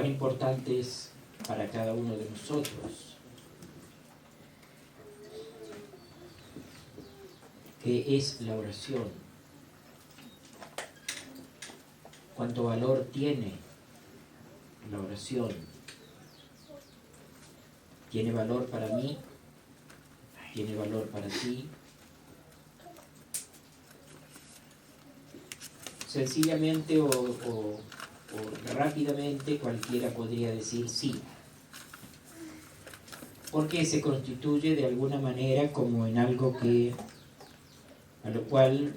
cuán importante es para cada uno de nosotros. ¿Qué es la oración? ¿Cuánto valor tiene la oración? ¿Tiene valor para mí? ¿Tiene valor para ti? Sencillamente o rápidamente cualquiera podría decir sí, porque se constituye de alguna manera como en algo a lo cual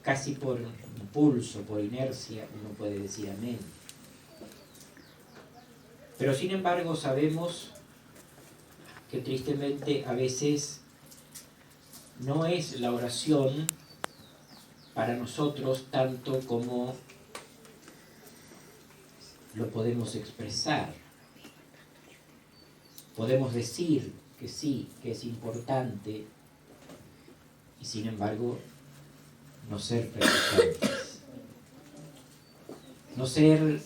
casi por impulso, por inercia, uno puede decir amén. Pero sin embargo sabemos que tristemente a veces no es la oración para nosotros tanto como lo podemos expresar. Podemos decir que sí, que es importante, y sin embargo no ser practicantes, no ser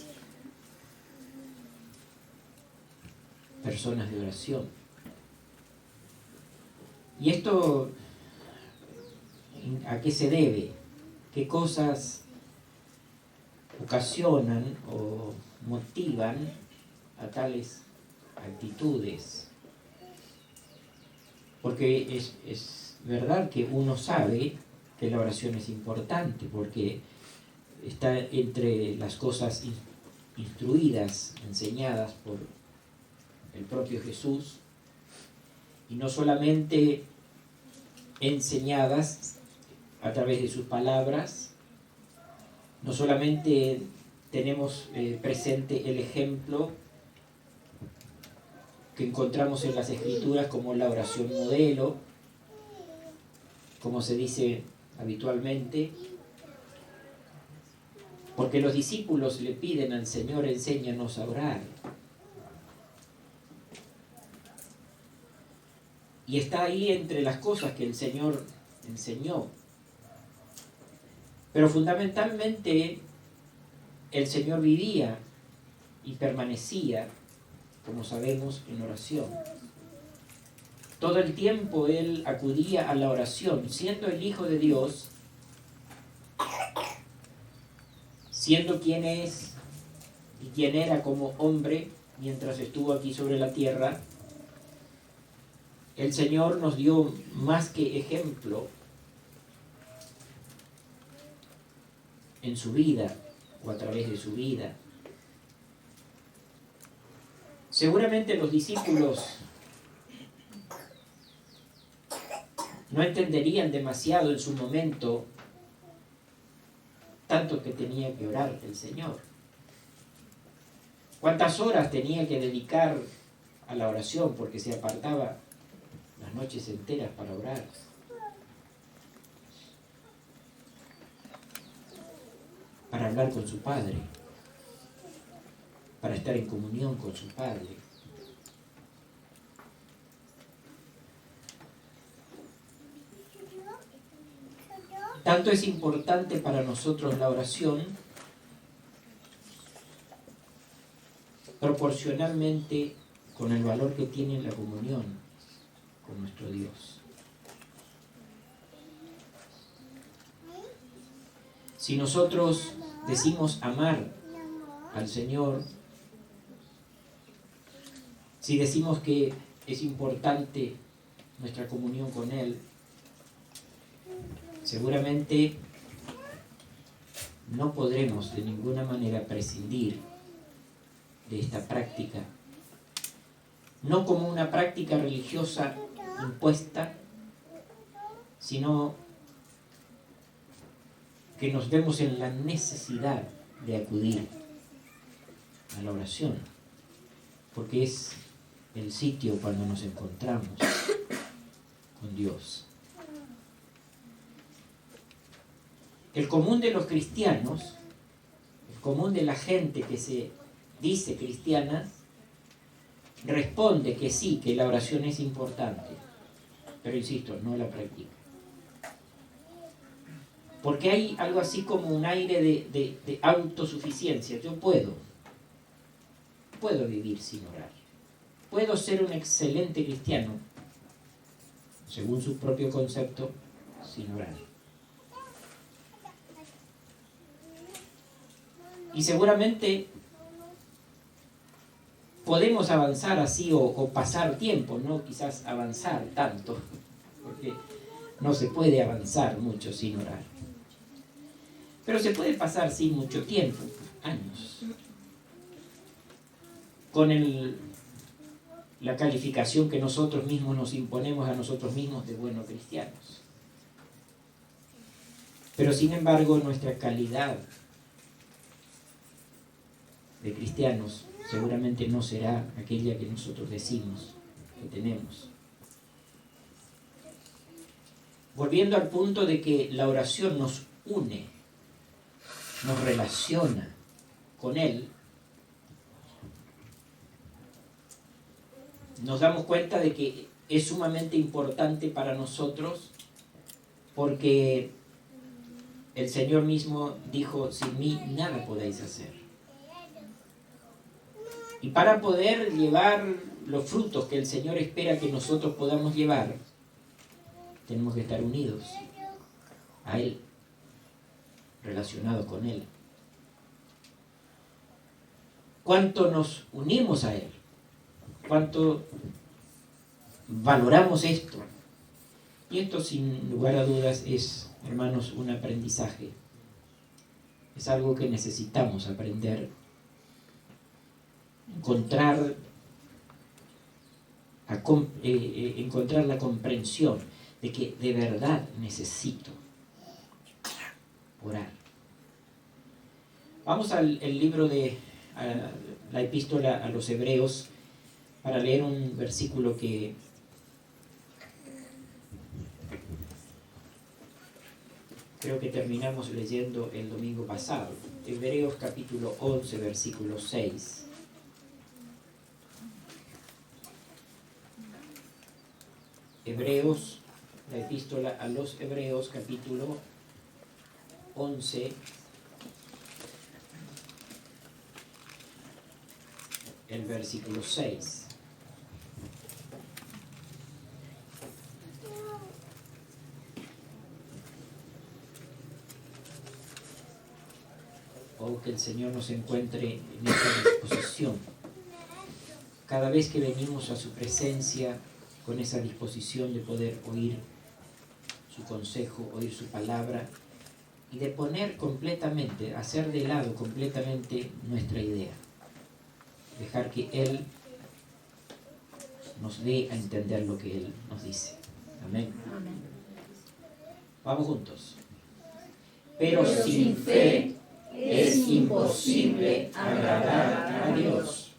personas de oración. ¿Y esto a qué se debe? ¿Qué cosas ocasionan o motivan a tales actitudes? Porque es verdad que uno sabe que la oración es importante, porque está entre las cosas instruidas, enseñadas por el propio Jesús, y no solamente enseñadas a través de sus palabras, no solamente tenemos presente el ejemplo que encontramos en las Escrituras como la oración modelo, como se dice habitualmente, porque los discípulos le piden al Señor, enséñanos a orar. Y está ahí entre las cosas que el Señor enseñó. Pero fundamentalmente el Señor vivía y permanecía, como sabemos, en oración. Todo el tiempo Él acudía a la oración, siendo el Hijo de Dios, siendo quien es y quien era como hombre mientras estuvo aquí sobre la tierra. El Señor nos dio más que ejemplo en su vida o a través de su vida. Seguramente los discípulos no entenderían demasiado en su momento tanto que tenía que orar el Señor. ¿Cuántas horas tenía que dedicar a la oración? Porque se apartaba las noches enteras para orar. Para hablar con su Padre, para estar en comunión con su Padre. Tanto es importante para nosotros la oración, proporcionalmente con el valor que tiene la comunión con nuestro Dios. Si nosotros decimos amar al Señor, si decimos que es importante nuestra comunión con Él, seguramente no podremos de ninguna manera prescindir de esta práctica, no como una práctica religiosa impuesta, sino que nos vemos en la necesidad de acudir a la oración, porque es el sitio cuando nos encontramos con Dios. El común de los cristianos, el común de la gente que se dice cristiana, responde que sí, que la oración es importante, pero insisto, no la practica. Porque hay algo así como un aire de autosuficiencia. Yo puedo vivir sin orar. Puedo ser un excelente cristiano, según su propio concepto, sin orar. Y seguramente podemos avanzar así o pasar tiempo, no quizás avanzar tanto, porque no se puede avanzar mucho sin orar. Pero se puede pasar sin mucho tiempo, años, con la calificación que nosotros mismos nos imponemos a nosotros mismos de buenos cristianos. Pero sin embargo, nuestra calidad de cristianos seguramente no será aquella que nosotros decimos que tenemos. Volviendo al punto de que la oración nos une, nos relaciona con Él, nos damos cuenta de que es sumamente importante para nosotros porque el Señor mismo dijo, sin mí nada podéis hacer. Y para poder llevar los frutos que el Señor espera que nosotros podamos llevar, tenemos que estar unidos a Él, relacionados con Él. ¿Cuánto nos unimos a Él? ¿Cuánto valoramos esto? Y esto, sin lugar a dudas, es, hermanos, un aprendizaje. Es algo que necesitamos aprender, encontrar la comprensión de que de verdad necesito orar. Vamos al libro a la epístola a los Hebreos para leer un versículo que creo que terminamos leyendo el domingo pasado. Hebreos capítulo 11, versículo 6. Hebreos, la epístola a los Hebreos, capítulo 11, el versículo 6. Oh, que el Señor nos encuentre en esta disposición. Cada vez que venimos a su presencia, con esa disposición de poder oír su consejo, oír su palabra, y de poner completamente, hacer de lado completamente nuestra idea. Dejar que Él nos dé a entender lo que Él nos dice. Amén. Amén. Vamos juntos. Pero sin fe es imposible agradar a Dios,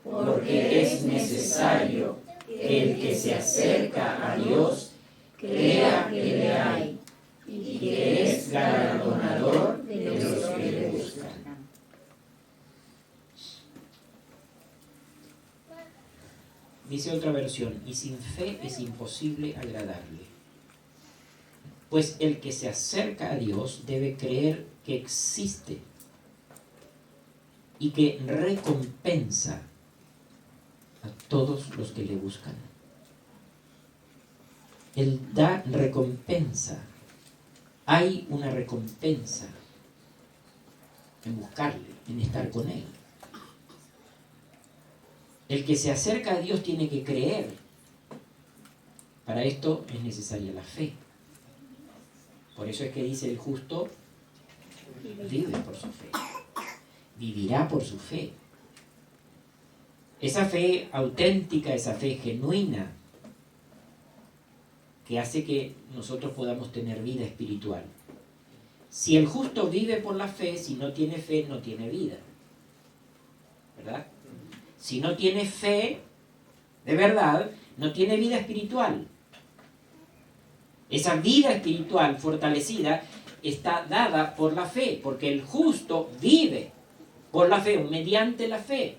porque es necesario que el que se acerca a Dios crea que le hay y que es galardonador de los que le buscan. Dice otra versión, y sin fe es imposible agradarle. Pues el que se acerca a Dios debe creer que existe y que recompensa a todos los que le buscan. Él da recompensa. Hay una recompensa en buscarle, en estar con Él. El que se acerca a Dios tiene que creer. Para esto es necesaria la fe. Por eso es que dice el justo vive por su fe. Vivirá por su fe. Esa fe auténtica, esa fe genuina, que hace que nosotros podamos tener vida espiritual. Si el justo vive por la fe, si no tiene fe, no tiene vida. ¿Verdad? Si no tiene fe, de verdad, no tiene vida espiritual. Esa vida espiritual fortalecida está dada por la fe, porque el justo vive por la fe, mediante la fe.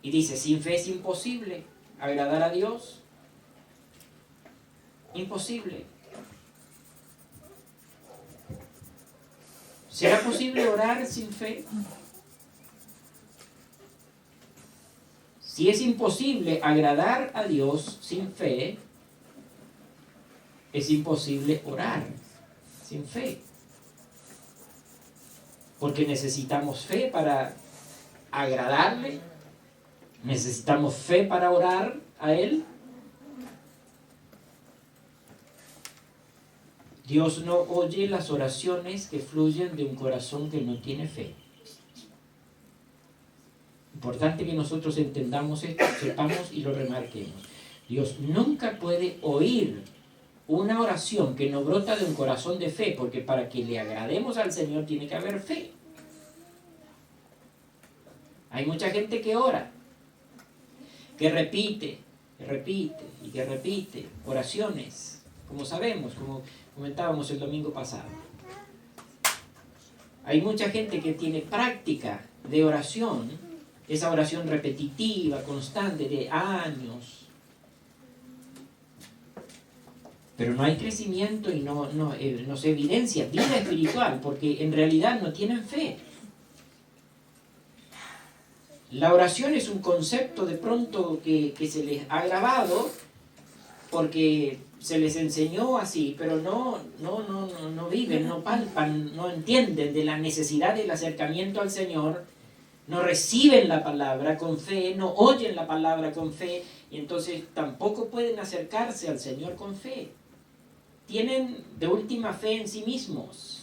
Y dice, sin fe es imposible agradar a Dios. Imposible. ¿Será posible orar sin fe? Si es imposible agradar a Dios sin fe, es imposible orar sin fe. Porque necesitamos fe para agradarle, necesitamos fe para orar a Él. Dios no oye las oraciones que fluyen de un corazón que no tiene fe. Importante que nosotros entendamos esto, sepamos y lo remarquemos. Dios nunca puede oír una oración que no brota de un corazón de fe, porque para que le agrademos al Señor tiene que haber fe. Hay mucha gente que ora, que repite y que repite oraciones, como sabemos, como comentábamos el domingo pasado. Hay mucha gente que tiene práctica de oración, esa oración repetitiva, constante, de años. Pero no hay crecimiento y no se evidencia vida espiritual, porque en realidad no tienen fe. La oración es un concepto de pronto que se les ha grabado porque se les enseñó así, pero no viven, no palpan, no entienden de la necesidad del acercamiento al Señor, no reciben la palabra con fe, no oyen la palabra con fe, y entonces tampoco pueden acercarse al Señor con fe. Tienen de última fe en sí mismos.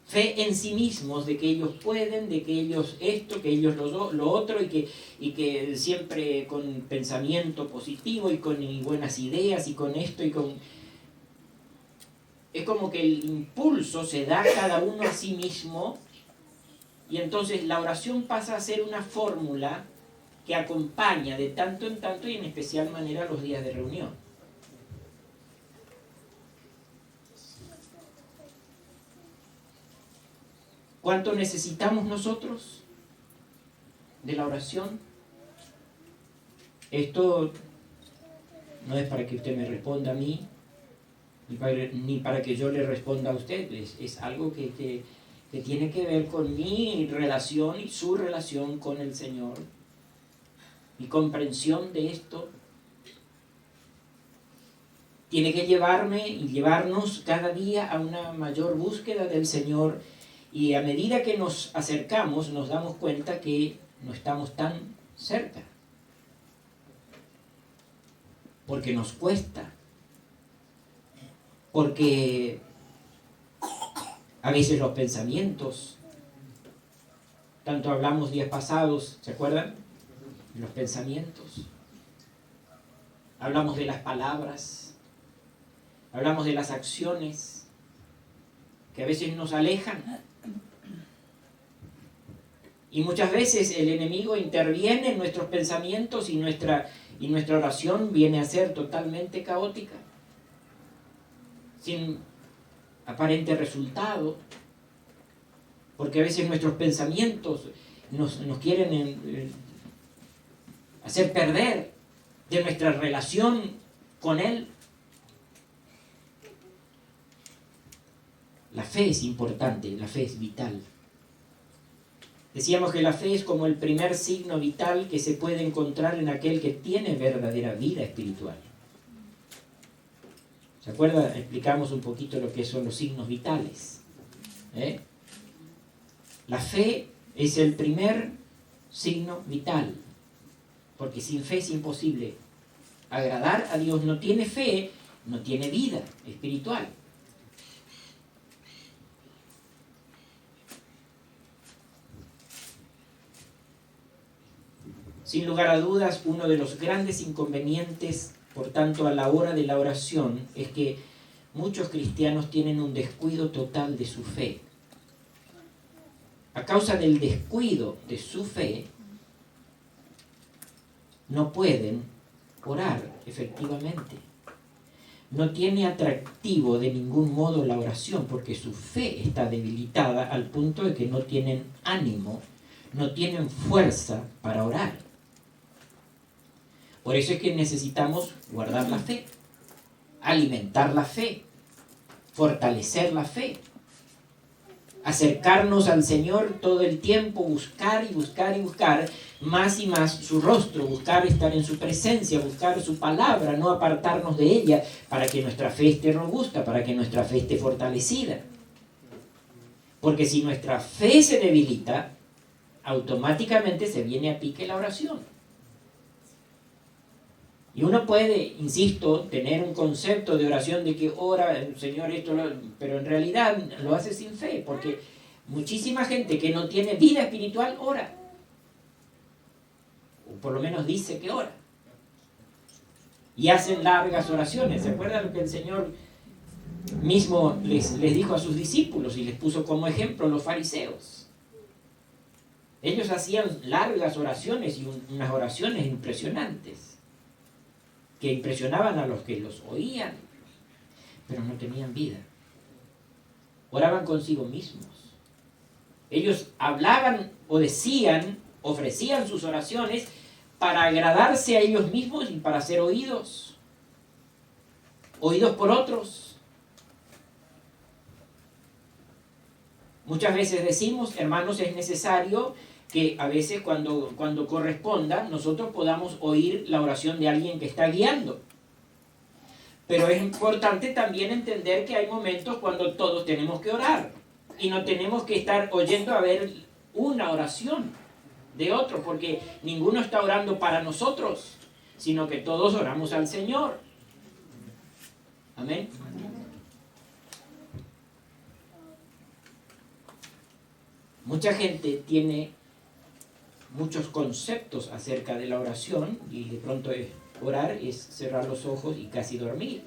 Fe en sí mismos, de que ellos pueden, de que ellos esto, que ellos lo otro, y que siempre con pensamiento positivo y con buenas ideas y con esto y con... Es como que el impulso se da cada uno a sí mismo, y entonces la oración pasa a ser una fórmula que acompaña de tanto en tanto y en especial manera los días de reunión. ¿Cuánto necesitamos nosotros de la oración? Esto no es para que usted me responda a mí, ni para que yo le responda a usted. Es algo que tiene que ver con mi relación y su relación con el Señor. Mi comprensión de esto tiene que llevarme y llevarnos cada día a una mayor búsqueda del Señor. Y a medida que nos acercamos, nos damos cuenta que no estamos tan cerca. Porque nos cuesta. Porque a veces los pensamientos, tanto hablamos días pasados, ¿se acuerdan? Los pensamientos. Hablamos de las palabras. Hablamos de las acciones que a veces nos alejan. Y muchas veces el enemigo interviene en nuestros pensamientos y nuestra oración viene a ser totalmente caótica, sin aparente resultado, porque a veces nuestros pensamientos nos quieren hacer perder de nuestra relación con Él. La fe es importante, la fe es vital. Decíamos que la fe es como el primer signo vital que se puede encontrar en aquel que tiene verdadera vida espiritual. ¿Se acuerdan? Explicamos un poquito lo que son los signos vitales. La fe es el primer signo vital, porque sin fe es imposible agradar a Dios. No tiene fe, no tiene vida espiritual. Sin lugar a dudas, uno de los grandes inconvenientes, por tanto, a la hora de la oración, es que muchos cristianos tienen un descuido total de su fe. A causa del descuido de su fe, no pueden orar efectivamente. No tiene atractivo de ningún modo la oración, porque su fe está debilitada al punto de que no tienen ánimo, no tienen fuerza para orar. Por eso es que necesitamos guardar la fe, alimentar la fe, fortalecer la fe. Acercarnos al Señor todo el tiempo, buscar y buscar y buscar más y más su rostro, buscar estar en su presencia, buscar su palabra, no apartarnos de ella, para que nuestra fe esté robusta, para que nuestra fe esté fortalecida. Porque si nuestra fe se debilita, automáticamente se viene a pique la oración. Y uno puede, insisto, tener un concepto de oración de que ora, Señor, pero en realidad lo hace sin fe, porque muchísima gente que no tiene vida espiritual ora. O por lo menos dice que ora. Y hacen largas oraciones. ¿Se acuerdan lo que el Señor mismo les dijo a sus discípulos y les puso como ejemplo los fariseos? Ellos hacían largas oraciones y unas oraciones impresionantes, que impresionaban a los que los oían, pero no tenían vida. Oraban consigo mismos. Ellos hablaban o decían, ofrecían sus oraciones para agradarse a ellos mismos y para ser oídos por otros. Muchas veces decimos, hermanos, es necesario que a veces cuando corresponda nosotros podamos oír la oración de alguien que está guiando. Pero es importante también entender que hay momentos cuando todos tenemos que orar y no tenemos que estar oyendo a ver una oración de otro, porque ninguno está orando para nosotros, sino que todos oramos al Señor. Amén. Mucha gente tiene muchos conceptos acerca de la oración y de pronto orar es cerrar los ojos y casi dormir.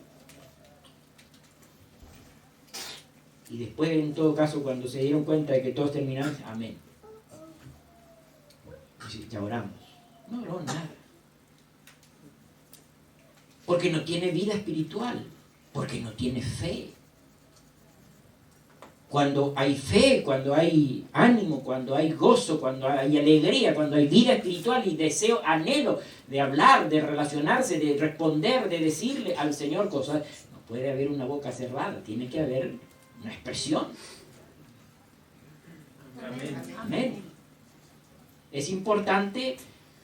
Y después, en todo caso, cuando se dieron cuenta de que todos terminaron, amén. Y ya oramos. No oró nada. Porque no tiene vida espiritual, porque no tiene fe. Cuando hay fe, cuando hay ánimo, cuando hay gozo, cuando hay alegría, cuando hay vida espiritual y deseo, anhelo de hablar, de relacionarse, de responder, de decirle al Señor cosas, no puede haber una boca cerrada, tiene que haber una expresión. Amén. Amén. Es importante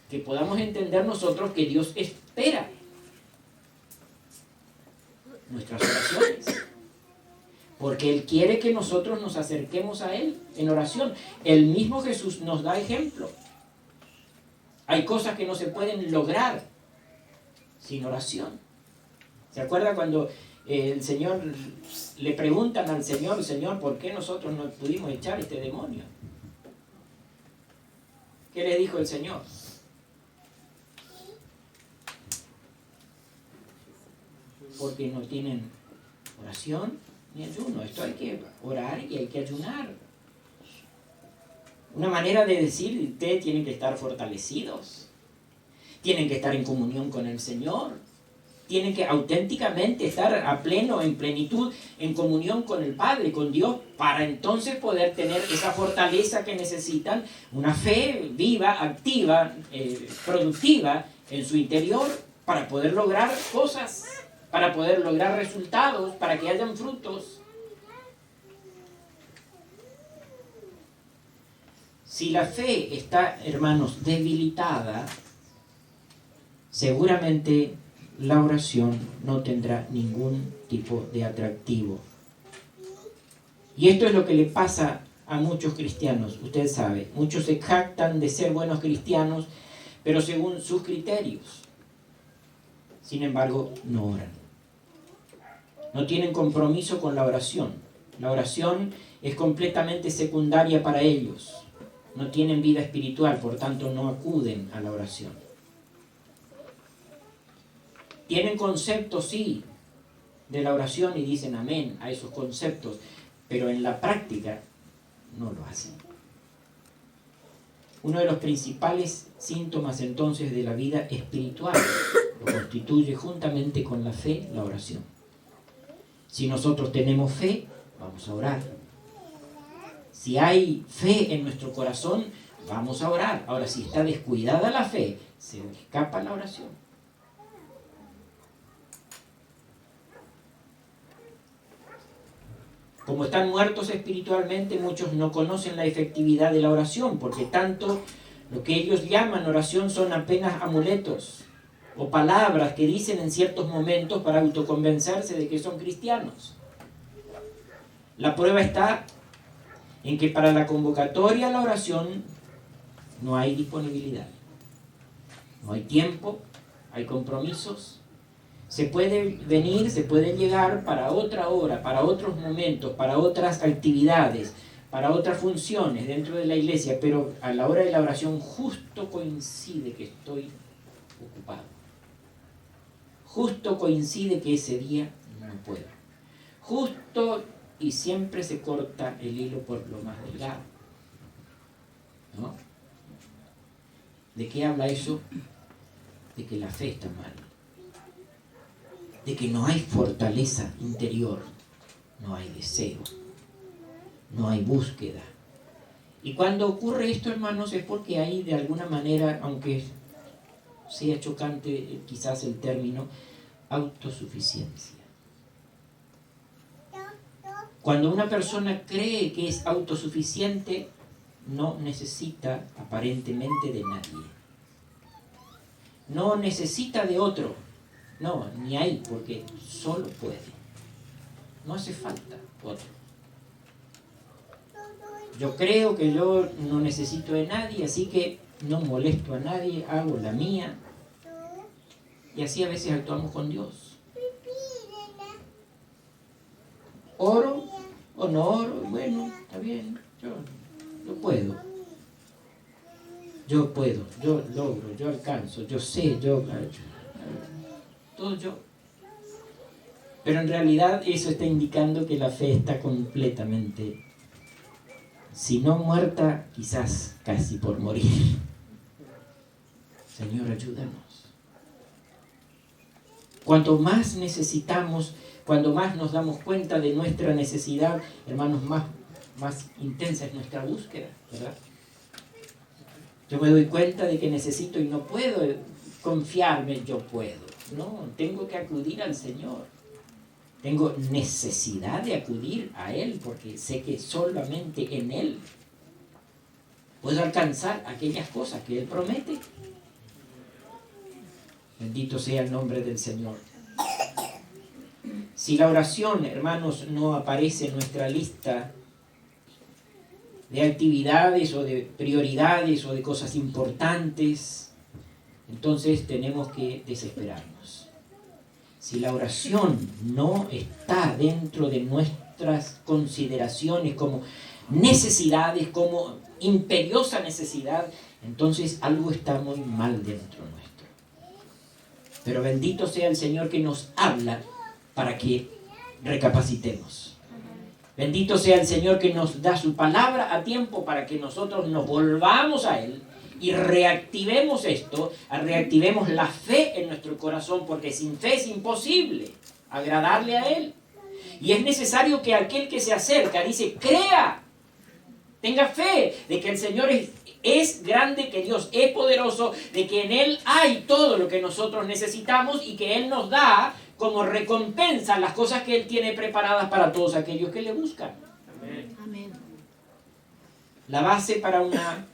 que podamos entender nosotros que Dios espera nuestras oraciones. Porque Él quiere que nosotros nos acerquemos a Él en oración. El mismo Jesús nos da ejemplo. Hay cosas que no se pueden lograr sin oración. ¿Se acuerda cuando el Señor le preguntan al Señor, Señor, ¿por qué nosotros no pudimos echar este demonio? ¿Qué le dijo el Señor? Porque no tienen oración ni ayuno. Esto hay que orar y hay que ayunar. Una manera de decir, ustedes tienen que estar fortalecidos, tienen que estar en comunión con el Señor, tienen que auténticamente estar a pleno, en plenitud, en comunión con el Padre, con Dios, para entonces poder tener esa fortaleza que necesitan, una fe viva, activa, productiva en su interior, para poder lograr cosas, para poder lograr resultados, para que hayan frutos. Si la fe está, hermanos, debilitada, seguramente la oración no tendrá ningún tipo de atractivo. Y esto es lo que le pasa a muchos cristianos. Usted sabe, muchos se jactan de ser buenos cristianos, pero según sus criterios. Sin embargo, no oran. No tienen compromiso con la oración. La oración es completamente secundaria para ellos. No tienen vida espiritual, por tanto no acuden a la oración. Tienen conceptos, sí, de la oración y dicen amén a esos conceptos, pero en la práctica no lo hacen. Uno de los principales síntomas entonces de la vida espiritual lo constituye juntamente con la fe, la oración. Si nosotros tenemos fe, vamos a orar. Si hay fe en nuestro corazón, vamos a orar. Ahora, si está descuidada la fe, se escapa la oración. Como están muertos espiritualmente, muchos no conocen la efectividad de la oración, porque tanto lo que ellos llaman oración son apenas amuletos o palabras que dicen en ciertos momentos para autoconvencerse de que son cristianos. La prueba está en que para la convocatoria a la oración no hay disponibilidad, no hay tiempo, hay compromisos. Se puede venir, se puede llegar para otra hora, para otros momentos, para otras actividades, para otras funciones dentro de la iglesia, pero a la hora de la oración justo coincide que estoy ocupado. Justo coincide que ese día no puedo. Justo y siempre se corta el hilo por lo más delgado, ¿no? ¿De qué habla eso? De que la fe está mal. De que no hay fortaleza interior, no hay deseo, no hay búsqueda. Y cuando ocurre esto, hermanos, es porque hay de alguna manera, aunque sea chocante quizás el término, autosuficiencia. Cuando una persona cree que es autosuficiente, no necesita aparentemente de nadie. No necesita de otro. No, ni hay, porque solo puede. No hace falta otro. Yo creo que yo no necesito de nadie, así que no molesto a nadie, hago la mía. Y así a veces actuamos con Dios. Oro o no oro, bueno, está bien, yo puedo. Yo puedo, yo logro, yo alcanzo, yo sé, todo yo. Pero en realidad eso está indicando que la fe está completamente, si no muerta, quizás casi por morir. Señor, ayúdanos. Cuanto más necesitamos, cuando más nos damos cuenta de nuestra necesidad, hermanos, más intensa es nuestra búsqueda, ¿verdad? Yo me doy cuenta de que necesito y no puedo confiarme, yo puedo. No, tengo que acudir al Señor. Tengo necesidad de acudir a Él porque sé que solamente en Él puedo alcanzar aquellas cosas que Él promete. Bendito sea el nombre del Señor. Si la oración, hermanos, no aparece en nuestra lista de actividades o de prioridades o de cosas importantes, entonces tenemos que desesperarnos. Si la oración no está dentro de nuestras consideraciones como necesidades, como imperiosa necesidad, entonces algo está muy mal dentro nuestro. Pero bendito sea el Señor que nos habla para que recapacitemos. Bendito sea el Señor que nos da su palabra a tiempo para que nosotros nos volvamos a Él y reactivemos esto, reactivemos la fe en nuestro corazón, porque sin fe es imposible agradarle a Él. Y es necesario que aquel que se acerca, dice, crea, tenga fe de que el Señor es grande, que Dios es poderoso, de que en Él hay todo lo que nosotros necesitamos y que Él nos da como recompensa las cosas que Él tiene preparadas para todos aquellos que le buscan. Amén. La base para una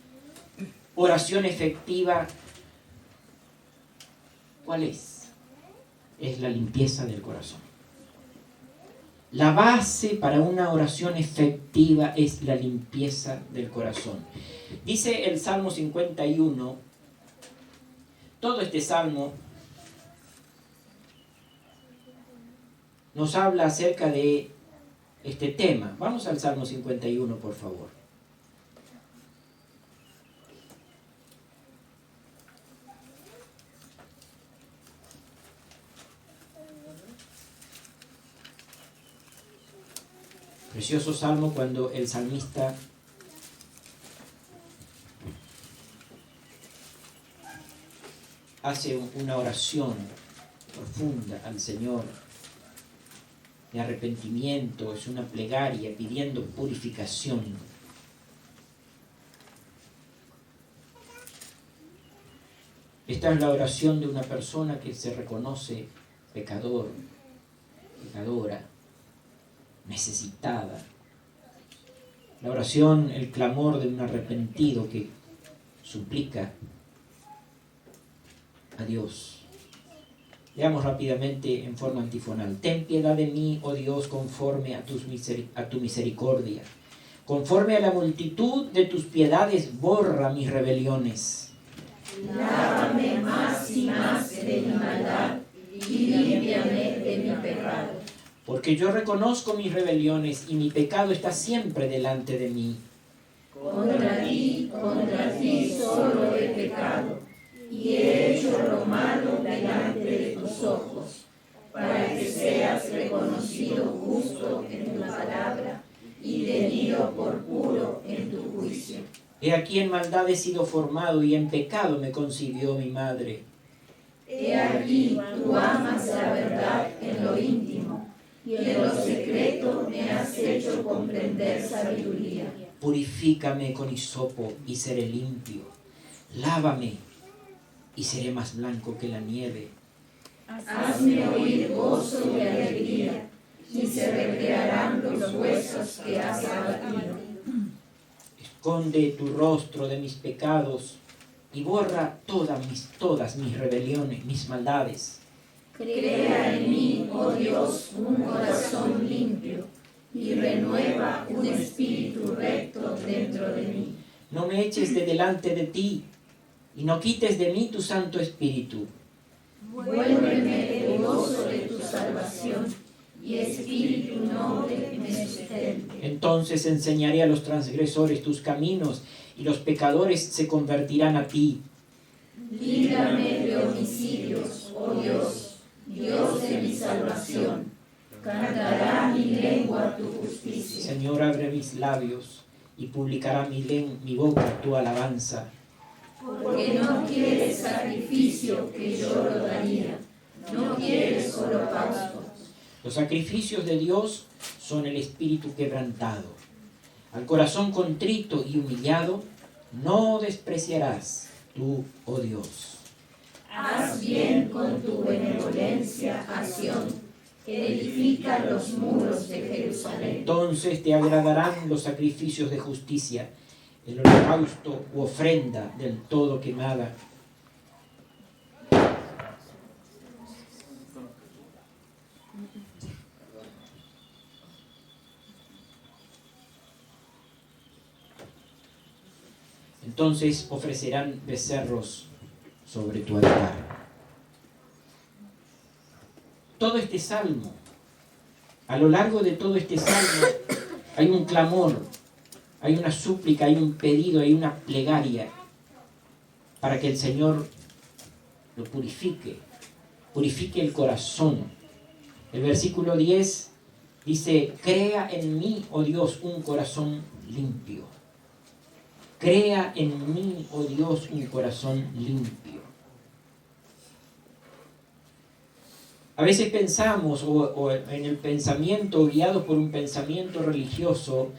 oración efectiva, ¿cuál es? Es la limpieza del corazón. La base para una oración efectiva es la limpieza del corazón. Dice el Salmo 51, todo este salmo nos habla acerca de este tema. Vamos al Salmo 51, por favor. Precioso salmo cuando el salmista hace una oración profunda al Señor de arrepentimiento, es una plegaria pidiendo purificación. Esta es la oración de una persona que se reconoce pecador, pecadora, necesitada. La oración, el clamor de un arrepentido que suplica a Dios. Leamos rápidamente en forma antifonal. Ten piedad de mí, oh Dios, conforme a tu misericordia. Conforme a la multitud de tus piedades, borra mis rebeliones. Lávame más y más de mi maldad y límpiame de mi pecado. Porque yo reconozco mis rebeliones y mi pecado está siempre delante de mí. Contra ti solo he pecado y he hecho lo malo delante de tus ojos, para que seas reconocido justo en tu palabra y tenido por puro en tu juicio. He aquí en maldad he sido formado y en pecado me concibió mi madre. He aquí tú amas la verdad en lo íntimo y en lo secreto me has hecho comprender sabiduría. Purifícame con hisopo y seré limpio. Lávame y seré más blanco que la nieve. Hazme oír gozo y alegría, y se recrearán los huesos que has abatido. Esconde tu rostro de mis pecados y borra todas mis rebeliones, mis maldades. Crea en mí, oh Dios, un corazón limpio, y renueva un espíritu recto dentro de mí. No me eches de delante de ti y no quites de mí tu Santo Espíritu. Vuélveme el gozo de tu salvación, y espíritu noble me sustente. Entonces enseñaré a los transgresores tus caminos y los pecadores se convertirán a ti. Líbrame de homicidios, oh Dios, Dios de mi salvación. Cantará mi lengua tu justicia. Señor, abre mis labios y publicará mi boca tu alabanza. Porque no quieres sacrificio que yo lo daría, no quieres holocausto. Los sacrificios de Dios son el espíritu quebrantado. Al corazón contrito y humillado no despreciarás tú, oh Dios. Haz bien con tu benevolencia a Sión, edifica los muros de Jerusalén. Entonces te agradarán los sacrificios de justicia, el holocausto u ofrenda del todo quemada. Entonces ofrecerán becerros sobre tu altar. Todo este salmo, a lo largo de todo este salmo, hay un clamor, hay una súplica, hay un pedido, hay una plegaria para que el Señor lo purifique el corazón. El versículo 10 dice: crea en mí, oh Dios, un corazón limpio. Crea en mí, oh Dios, un corazón limpio. A veces pensamos, o en el pensamiento, guiados por un pensamiento religioso,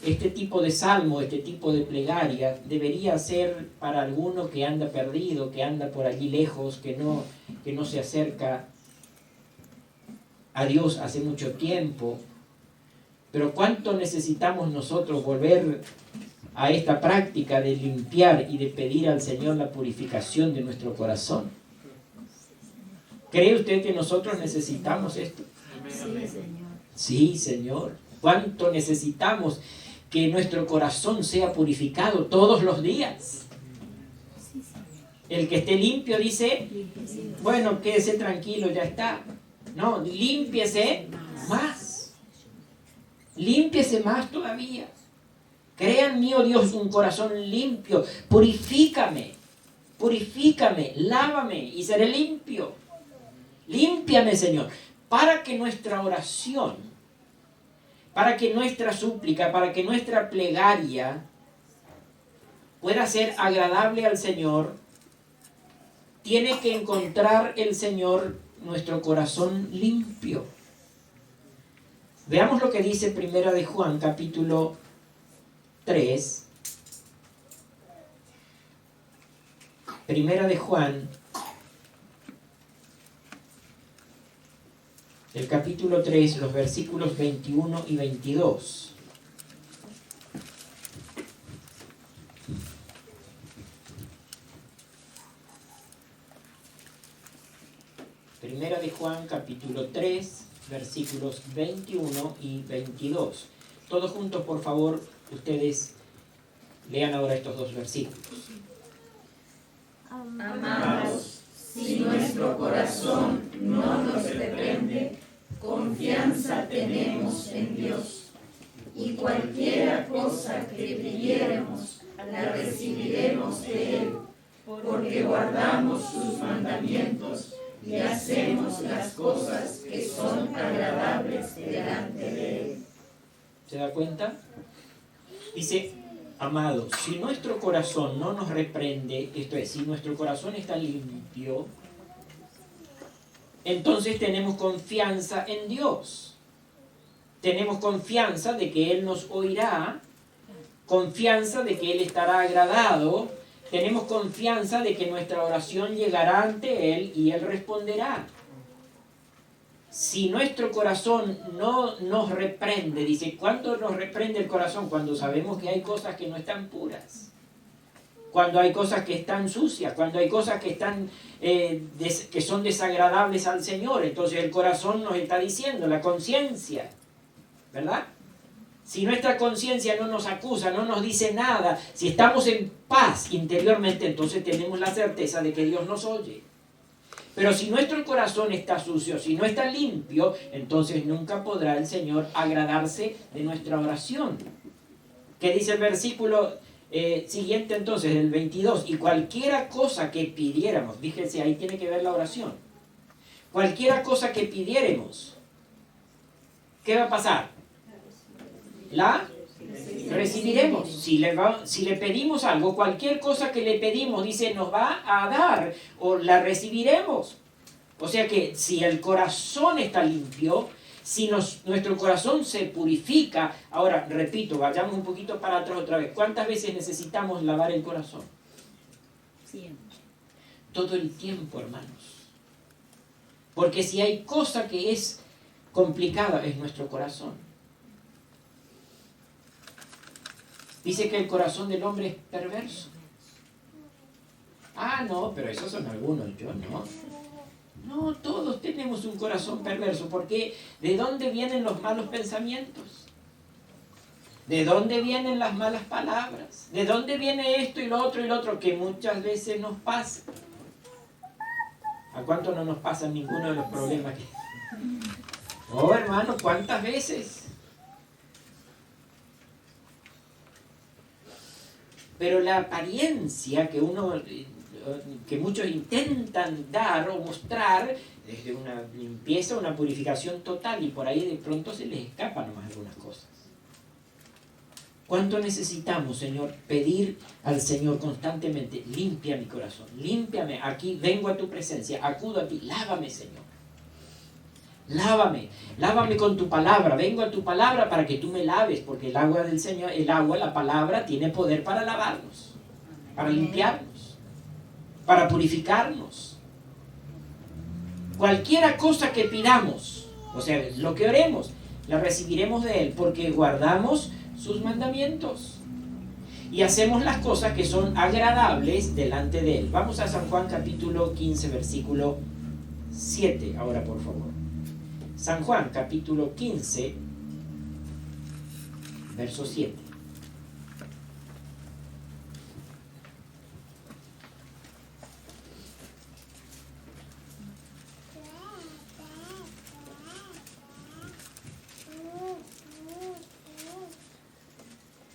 este tipo de salmo, este tipo de plegaria, debería ser para alguno que anda perdido, que anda por allí lejos, que no se acerca a Dios hace mucho tiempo. Pero ¿cuánto necesitamos nosotros volver a esta práctica de limpiar y de pedir al Señor la purificación de nuestro corazón? ¿Cree usted que nosotros necesitamos esto? Sí, Señor. Sí, Señor. ¿Cuánto necesitamos que nuestro corazón sea purificado todos los días? El que esté limpio dice, bueno, quédese tranquilo, ya está. No, límpiese más. Límpiese más todavía. Crea en mí, oh Dios, un corazón limpio. Purifícame, lávame y seré limpio. Límpiame, Señor, para que nuestra oración, para que nuestra súplica, para que nuestra plegaria pueda ser agradable al Señor. Tiene que encontrar el Señor nuestro corazón limpio. Veamos lo que dice Primera de Juan, capítulo 3. Primera de Juan, el capítulo 3, los versículos 21 y 22. Primera de Juan, capítulo 3, versículos 21 y 22. Todos juntos, por favor, ustedes lean ahora estos dos versículos. Amados, si nuestro corazón no nos reprende, confianza tenemos en Dios. Y cualquiera cosa que pidiéremos, la recibiremos de Él, porque guardamos sus mandamientos y hacemos las cosas que son agradables delante de Él. ¿Se da cuenta? Dice, amados, si nuestro corazón no nos reprende, esto es, si nuestro corazón está limpio, entonces tenemos confianza en Dios. Tenemos confianza de que Él nos oirá, confianza de que Él estará agradado, tenemos confianza de que nuestra oración llegará ante Él y Él responderá. Si nuestro corazón no nos reprende, dice, ¿cuándo nos reprende el corazón? Cuando sabemos que hay cosas que no están puras, cuando hay cosas que están sucias, cuando hay cosas que están que son desagradables al Señor. Entonces el corazón nos está diciendo, la conciencia, ¿verdad? Si nuestra conciencia no nos acusa, no nos dice nada, si estamos en paz interiormente, entonces tenemos la certeza de que Dios nos oye. Pero si nuestro corazón está sucio, si no está limpio, entonces nunca podrá el Señor agradarse de nuestra oración. ¿Qué dice el versículo siguiente entonces, el 22? Y cualquiera cosa que pidiéramos, fíjense, ahí tiene que ver la oración. Cualquiera cosa que pidiéramos, ¿qué va a pasar? La recibiremos. Si le pedimos algo, cualquier cosa que le pedimos, dice, nos va a dar o la recibiremos. O sea que si el corazón está limpio, si nuestro corazón se purifica, ahora repito, vayamos un poquito para atrás otra vez. ¿Cuántas veces necesitamos lavar el corazón? Siempre. Todo el tiempo, hermanos. Porque si hay cosa que es complicada, es nuestro corazón. Dice que el corazón del hombre es perverso. Ah, no, pero esos son algunos, yo no. No, todos tenemos un corazón perverso. Porque ¿de dónde vienen los malos pensamientos? ¿De dónde vienen las malas palabras? ¿De dónde viene esto y lo otro que muchas veces nos pasa? ¿A cuánto no nos pasan ninguno de los problemas que... Oh, hermano, ¿cuántas veces? Pero la apariencia que muchos intentan dar o mostrar es de una limpieza, una purificación total, y por ahí de pronto se les escapan nomás algunas cosas. ¿Cuánto necesitamos, Señor, pedir al Señor constantemente? Limpia mi corazón, límpiame, aquí vengo a tu presencia, acudo a ti, lávame, Señor. Lávame con tu palabra, vengo a tu palabra para que tú me laves, porque el agua del Señor, la palabra, tiene poder para lavarnos, para limpiarnos, para purificarnos. Cualquiera cosa que pidamos, o sea, lo que oremos, la recibiremos de Él, porque guardamos sus mandamientos y hacemos las cosas que son agradables delante de Él. Vamos a San Juan capítulo 15, versículo 7, ahora por favor. San Juan, capítulo 15, verso 7.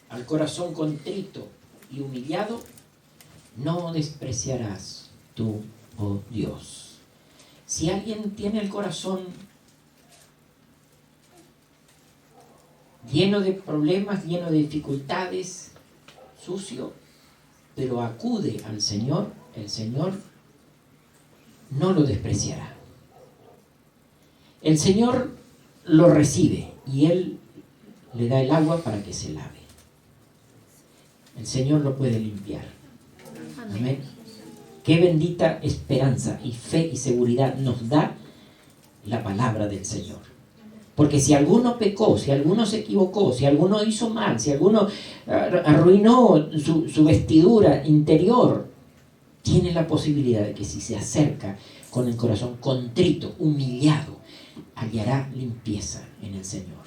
Al corazón contrito y humillado, no despreciarás tú, oh Dios. Si alguien tiene el corazón lleno de problemas, lleno de dificultades, sucio, pero acude al Señor, el Señor no lo despreciará. El Señor lo recibe y Él le da el agua para que se lave. El Señor lo puede limpiar. Amén. Qué bendita esperanza y fe y seguridad nos da la palabra del Señor. Porque si alguno pecó, si alguno se equivocó, si alguno hizo mal, si alguno arruinó su vestidura interior, tiene la posibilidad de que si se acerca con el corazón contrito, humillado, hallará limpieza en el Señor.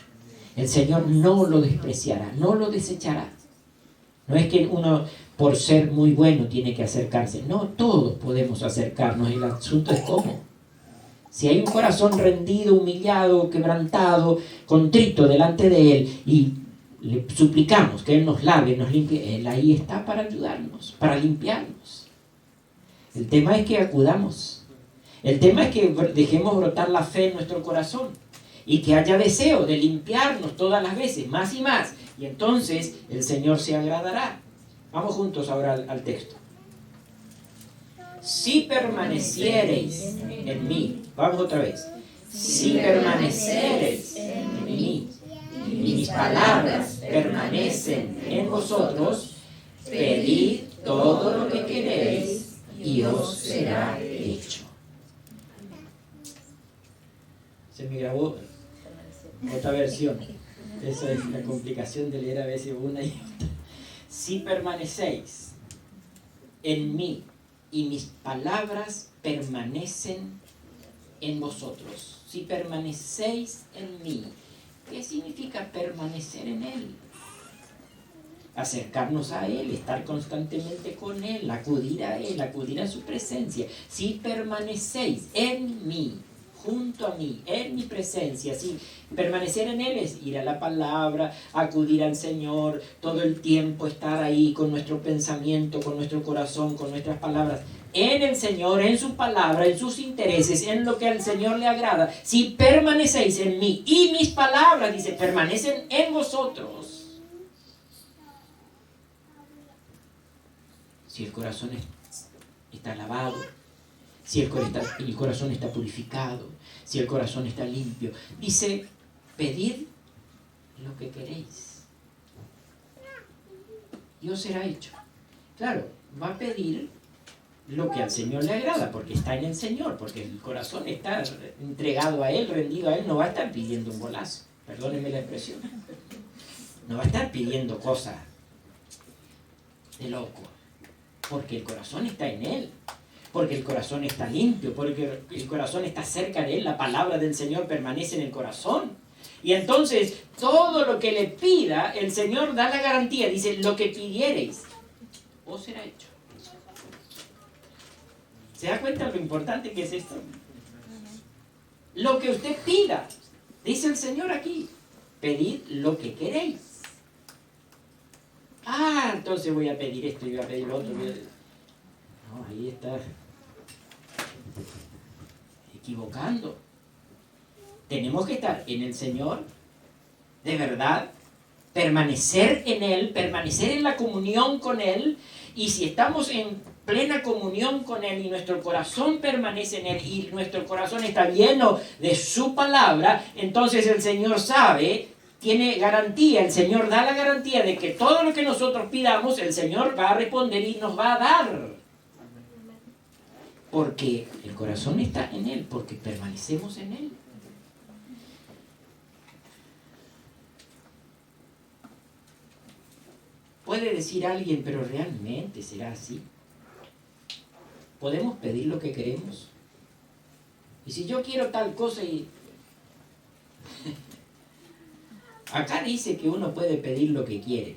El Señor no lo despreciará, no lo desechará. No es que uno, por ser muy bueno, tiene que acercarse. No, todos podemos acercarnos. El asunto es cómo. Si hay un corazón rendido, humillado, quebrantado, contrito delante de Él y le suplicamos que Él nos lave, nos limpie, Él ahí está para ayudarnos, para limpiarnos. El tema es que acudamos. El tema es que dejemos brotar la fe en nuestro corazón y que haya deseo de limpiarnos todas las veces, más y más. Y entonces el Señor se agradará. Vamos juntos ahora al texto. Si permaneciereis en mí, vamos otra vez. Si permaneciereis en mí y mis palabras permanecen en vosotros, pedid todo lo que queréis y os será hecho. Se me grabó otra versión. Esa es la complicación de leer a veces una y otra. Si permanecéis en mí y mis palabras permanecen en vosotros. Si permanecéis en mí. ¿Qué significa permanecer en Él? Acercarnos a Él, estar constantemente con Él, acudir a Él, acudir a su presencia. Si permanecéis en mí, junto a mí, en mi presencia, si permanecer en Él es ir a la palabra, acudir al Señor, todo el tiempo estar ahí con nuestro pensamiento, con nuestro corazón, con nuestras palabras, en el Señor, en su palabra, en sus intereses, en lo que al Señor le agrada. Si permanecéis en mí y mis palabras, dice, permanecen en vosotros. Si el corazón está lavado, si el corazón está purificado, si el corazón está limpio, dice, pedid lo que queréis y os será hecho. Claro, va a pedir lo que al Señor le agrada, porque está en el Señor, porque el corazón está entregado a Él, rendido a Él, no va a estar pidiendo un bolazo, perdónenme la expresión, no va a estar pidiendo cosas de loco, porque el corazón está en Él, porque el corazón está limpio, porque el corazón está cerca de Él, la palabra del Señor permanece en el corazón. Y entonces, todo lo que le pida, el Señor da la garantía, dice, lo que pidiereis, os será hecho. ¿Se da cuenta lo importante que es esto? Lo que usted pida, dice el Señor aquí, pedid lo que queréis. Entonces voy a pedir esto y voy a pedir lo otro. No, ahí está equivocando. Tenemos que estar en el Señor, de verdad, permanecer en Él, permanecer en la comunión con Él, y si estamos en plena comunión con Él y nuestro corazón permanece en Él y nuestro corazón está lleno de su palabra, entonces el Señor sabe, tiene garantía, el Señor da la garantía de que todo lo que nosotros pidamos, el Señor va a responder y nos va a dar. Porque el corazón está en Él, porque permanecemos en Él. Puede decir alguien, pero ¿realmente será así? ¿Podemos pedir lo que queremos? Y si yo quiero tal cosa y... Acá dice que uno puede pedir lo que quiere,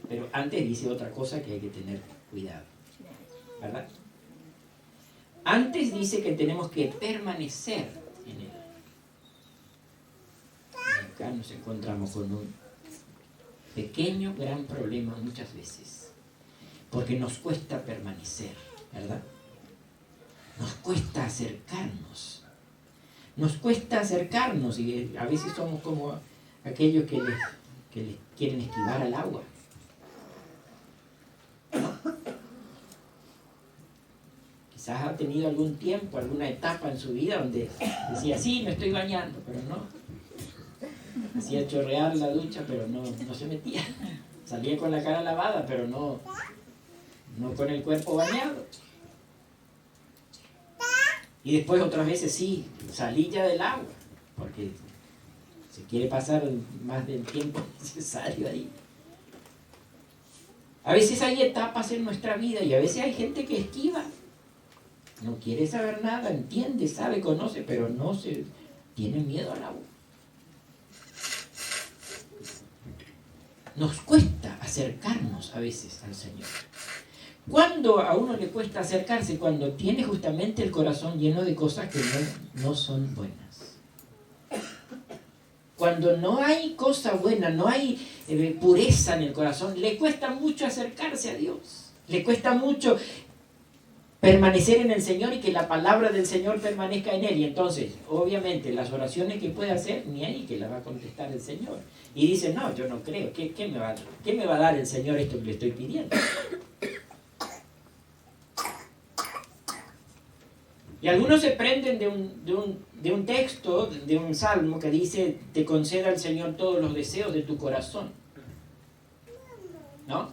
pero antes dice otra cosa que hay que tener cuidado, ¿verdad? Antes dice que tenemos que permanecer en Él. Y acá nos encontramos con un pequeño, gran problema muchas veces, porque nos cuesta permanecer, ¿verdad? Nos cuesta acercarnos. Nos cuesta acercarnos y a veces somos como aquellos que les quieren esquivar al agua. Quizás ha tenido algún tiempo, alguna etapa en su vida donde decía, sí, me estoy bañando, pero no. Hacía chorrear la ducha, pero no se metía. Salía con la cara lavada, pero no con el cuerpo bañado. Y después otras veces sí, salí ya del agua, porque se quiere pasar más del tiempo necesario ahí. A veces hay etapas en nuestra vida y a veces hay gente que esquiva. No quiere saber nada, entiende, sabe, conoce, pero tiene miedo al agua. Nos cuesta acercarnos a veces al Señor. ¿Cuándo a uno le cuesta acercarse? Cuando tiene justamente el corazón lleno de cosas que no son buenas. Cuando no hay cosa buena, no hay pureza en el corazón, le cuesta mucho acercarse a Dios. Le cuesta mucho permanecer en el Señor y que la palabra del Señor permanezca en él. Y entonces, obviamente, las oraciones que puede hacer, ni ahí que las va a contestar el Señor. Y dice, no, yo no creo. ¿Qué me va a dar el Señor esto que le estoy pidiendo? Y algunos se prenden de un texto, de un salmo que dice, te conceda el Señor todos los deseos de tu corazón. ¿No?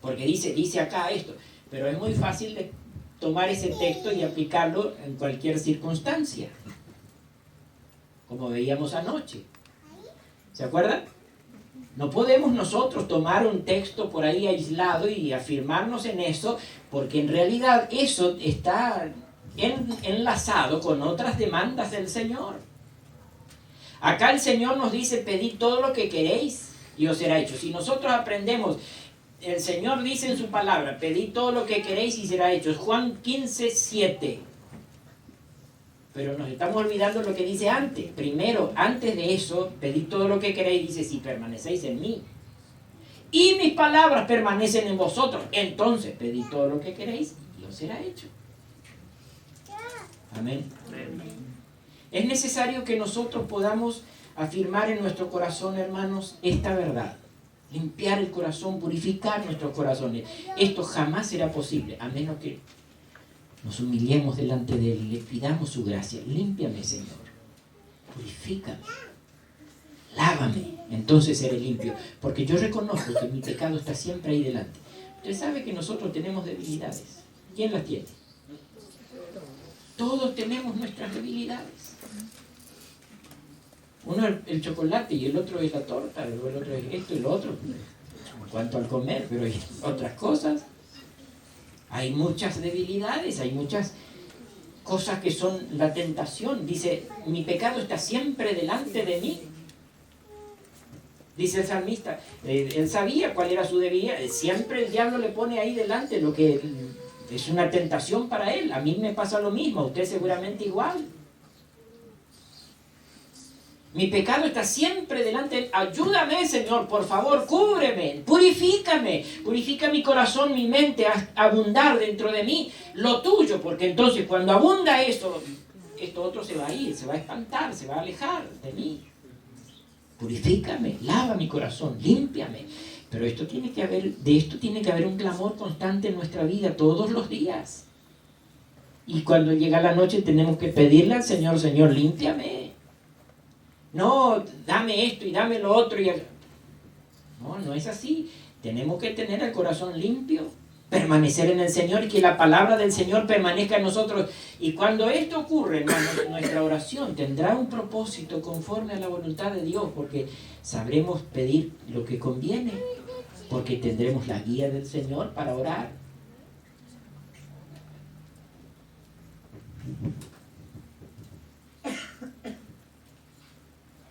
Porque dice acá esto. Pero es muy fácil de tomar ese texto y aplicarlo en cualquier circunstancia. Como veíamos anoche. ¿Se acuerdan? No podemos nosotros tomar un texto por ahí aislado y afirmarnos en eso, porque en realidad eso está enlazado con otras demandas del Señor. Acá el Señor nos dice, pedid todo lo que queréis y os será hecho. Si nosotros aprendemos, el Señor dice en su palabra, pedid todo lo que queréis y será hecho. Juan 15:7. Pero nos estamos olvidando lo que dice antes. Primero, antes de eso, pedid todo lo que queréis, dice, si permanecéis en mí. Y mis palabras permanecen en vosotros. Entonces, pedid todo lo que queréis y os será hecho. Amén. Es necesario que nosotros podamos afirmar en nuestro corazón, hermanos, esta verdad. Limpiar el corazón, purificar nuestros corazones. Esto jamás será posible, a menos que nos humillemos delante de Él y le pidamos su gracia. Límpiame, Señor. Purifícame. Lávame. Entonces seré limpio. Porque yo reconozco que mi pecado está siempre ahí delante. Usted sabe que nosotros tenemos debilidades. ¿Quién las tiene? Todos tenemos nuestras debilidades. Uno es el chocolate y el otro es la torta, el otro es esto y lo otro. En cuanto al comer, pero hay otras cosas. Hay muchas debilidades, hay muchas cosas que son la tentación. Dice, mi pecado está siempre delante de mí. Dice el salmista, él sabía cuál era su debilidad. Siempre el diablo le pone ahí delante lo que es una tentación para él. A mí me pasa lo mismo, a usted seguramente igual. Mi pecado está siempre delante de él. Ayúdame, Señor, por favor, cúbreme, purifícame. Purifica mi corazón, mi mente, a abundar dentro de mí lo tuyo. Porque entonces cuando abunda esto otro se va a ir, se va a espantar, se va a alejar de mí. Purifícame, lava mi corazón, límpiame. Pero de esto tiene que haber un clamor constante en nuestra vida todos los días. Y cuando llega la noche tenemos que pedirle al Señor, Señor, límpiame. No, dame esto y dame lo otro. No es así. Tenemos que tener el corazón limpio, permanecer en el Señor y que la palabra del Señor permanezca en nosotros. Y cuando esto ocurre, hermanos, nuestra oración tendrá un propósito conforme a la voluntad de Dios, porque sabremos pedir lo que conviene, porque tendremos la guía del Señor para orar.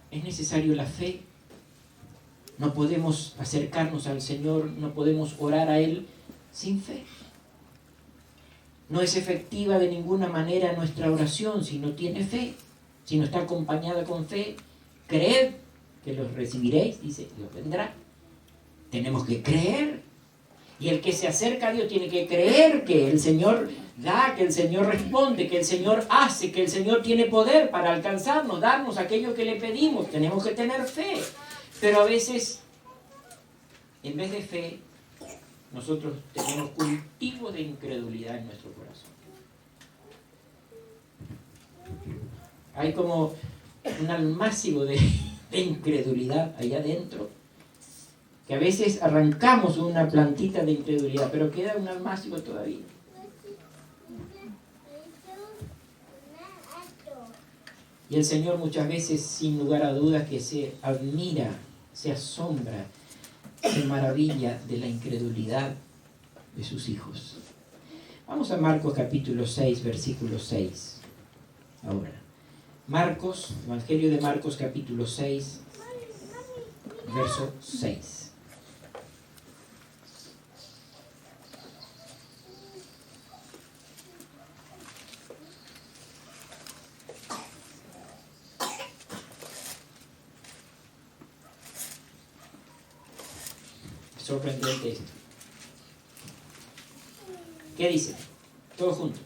Es necesario la fe. No podemos acercarnos al Señor, no podemos orar a Él sin fe. No es efectiva de ninguna manera nuestra oración si no tiene fe, si no está acompañada con fe. Creed que los recibiréis, dice, los vendrá. Tenemos que creer. Y el que se acerca a Dios tiene que creer que el Señor da, que el Señor responde, que el Señor hace, que el Señor tiene poder para alcanzarnos, darnos aquello que le pedimos. Tenemos que tener fe. Pero a veces, en vez de fe, nosotros tenemos cultivo de incredulidad en nuestro corazón. Hay como un almácigo de incredulidad allá adentro, que a veces arrancamos una plantita de incredulidad, pero queda un almácigo todavía. Y el Señor muchas veces, sin lugar a dudas, que se admira, se asombra, se maravilla de la incredulidad de sus hijos. Vamos a Marcos capítulo 6, versículo 6. Ahora, Marcos, Evangelio de Marcos capítulo 6, verso 6. Sorprendente esto. ¿Qué dice? Todos juntos.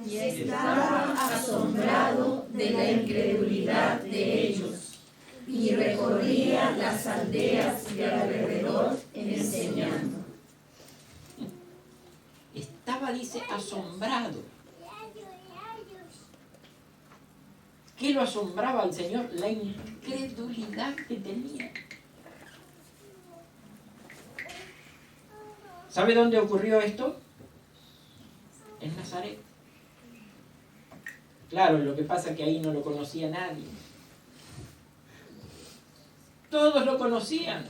Y estaba asombrado de la incredulidad de ellos, y recorría las aldeas de alrededor enseñando. Estaba, dice, asombrado. ¿Qué lo asombraba al Señor? La incredulidad que tenía. ¿Sabe dónde ocurrió esto? En Nazaret. Claro, lo que pasa es que ahí no lo conocía nadie. Todos lo conocían.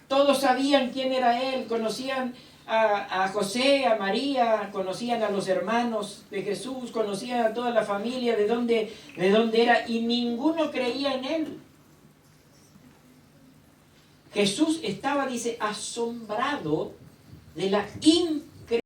Todos sabían quién era él. Conocían a José, a María, conocían a los hermanos de Jesús, conocían a toda la familia, de dónde era, y ninguno creía en él. Jesús estaba, dice, asombrado de la incredulidad